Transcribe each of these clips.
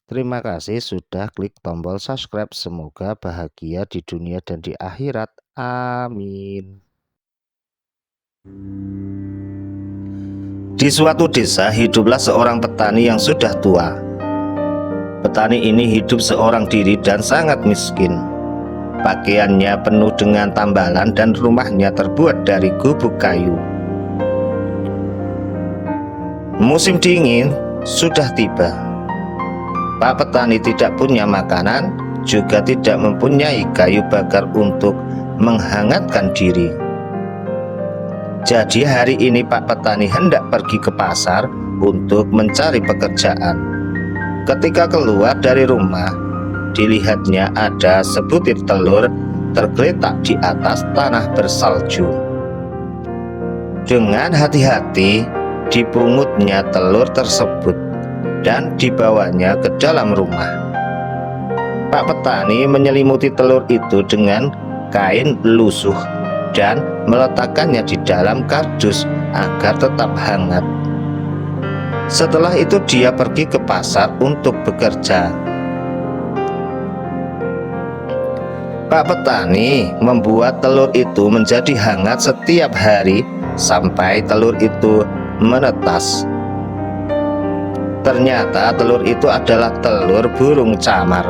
Terima kasih sudah klik tombol subscribe. Semoga bahagia di dunia dan di akhirat. Amin. Di suatu desa hiduplah seorang petani yang sudah tua. Petani ini hidup seorang diri dan sangat miskin. Pakaiannya penuh dengan tambalan dan rumahnya terbuat dari gubuk kayu. Musim dingin sudah tiba. Pak petani tidak punya makanan, juga tidak mempunyai kayu bakar untuk menghangatkan diri. Jadi hari ini Pak petani hendak pergi ke pasar untuk mencari pekerjaan. Ketika keluar dari rumah, dilihatnya ada sebutir telur tergeletak di atas tanah bersalju. Dengan hati-hati dipungutnya telur tersebut dan dibawanya ke dalam rumah. Pak petani menyelimuti telur itu dengan kain lusuh dan meletakkannya di dalam kardus agar tetap hangat. Setelah itu dia pergi ke pasar untuk bekerja. Pak petani membuat telur itu menjadi hangat setiap hari sampai telur itu menetas. Ternyata telur itu adalah telur burung camar.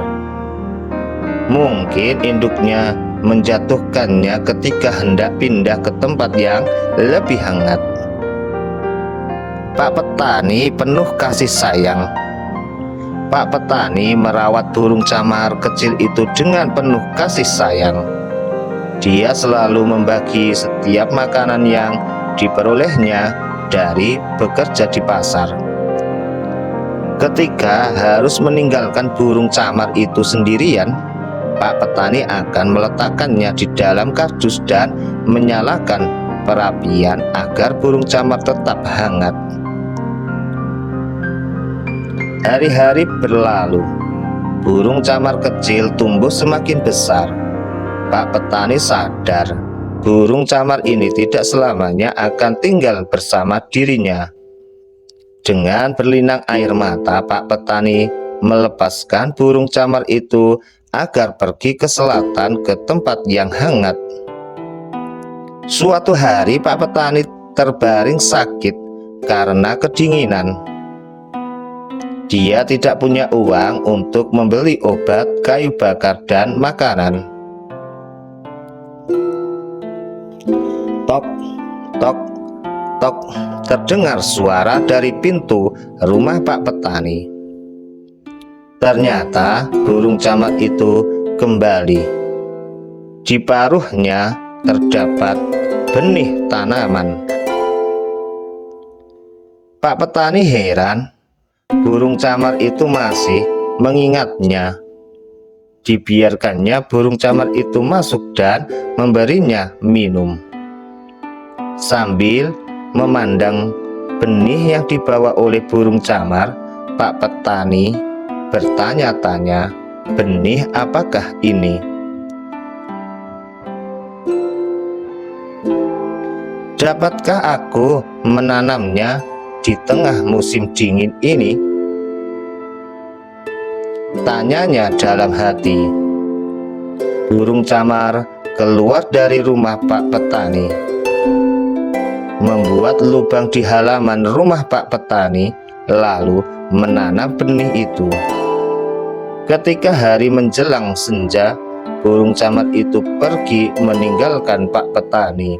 Mungkin induknya menjatuhkannya ketika hendak pindah ke tempat yang lebih hangat. Pak petani penuh kasih sayang. Pak petani merawat burung camar kecil itu dengan penuh kasih sayang. Dia selalu membagi setiap makanan yang diperolehnya dari bekerja di pasar. Ketika harus meninggalkan burung camar itu sendirian, Pak petani akan meletakkannya di dalam kardus dan menyalakan perapian agar burung camar tetap hangat. Hari-hari berlalu, burung camar kecil tumbuh semakin besar. Pak petani sadar burung camar ini tidak selamanya akan tinggal bersama dirinya. Dengan berlinang air mata, Pak petani melepaskan burung camar itu agar pergi ke selatan ke tempat yang hangat. Suatu hari Pak petani terbaring sakit karena kedinginan. Dia tidak punya uang untuk membeli obat, kayu bakar, dan makanan. Tok, tok, tok, terdengar suara dari pintu rumah Pak petani. Ternyata burung camar itu kembali. Di paruhnya terdapat benih tanaman. Pak petani heran. Burung camar itu masih mengingatnya. Dibiarkannya burung camar itu masuk dan memberinya minum. Sambil memandang benih yang dibawa oleh burung camar, Pak petani bertanya-tanya, benih apakah ini? Dapatkah aku menanamnya di tengah musim dingin ini? Tanyanya dalam hati. Burung camar keluar dari rumah Pak petani, membuat lubang di halaman rumah Pak petani, lalu menanam benih itu. Ketika hari menjelang senja, burung camar itu pergi meninggalkan Pak petani.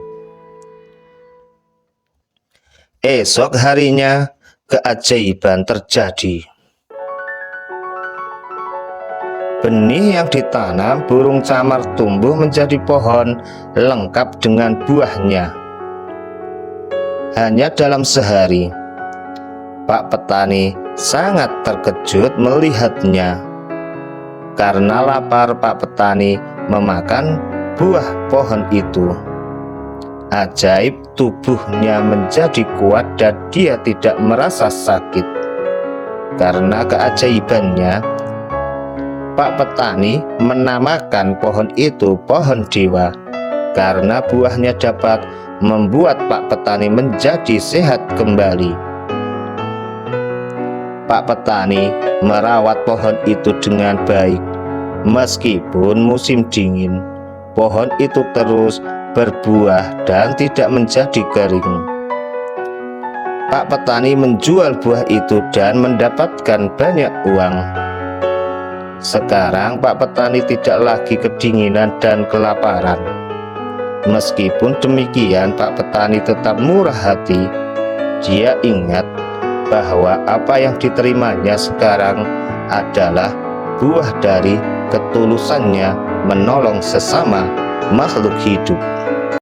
Esok harinya, keajaiban terjadi. Benih yang ditanam burung camar tumbuh menjadi pohon lengkap dengan buahnya. Hanya dalam sehari, Pak petani sangat terkejut melihatnya. Karena lapar, Pak petani memakan buah pohon itu. Ajaib, tubuhnya menjadi kuat dan dia tidak merasa sakit. Karena keajaibannya, Pak petani menamakan pohon itu pohon dewa, karena buahnya dapat membuat Pak petani menjadi sehat kembali. Pak petani merawat pohon itu dengan baik. Meskipun musim dingin, pohon itu terus berbuah dan tidak menjadi kering. Pak petani menjual buah itu dan mendapatkan banyak uang. Sekarang Pak petani tidak lagi kedinginan dan kelaparan. Meskipun demikian, Pak petani tetap murah hati. Dia ingat bahwa apa yang diterimanya sekarang adalah buah dari ketulusannya menolong sesama makhluk hidup.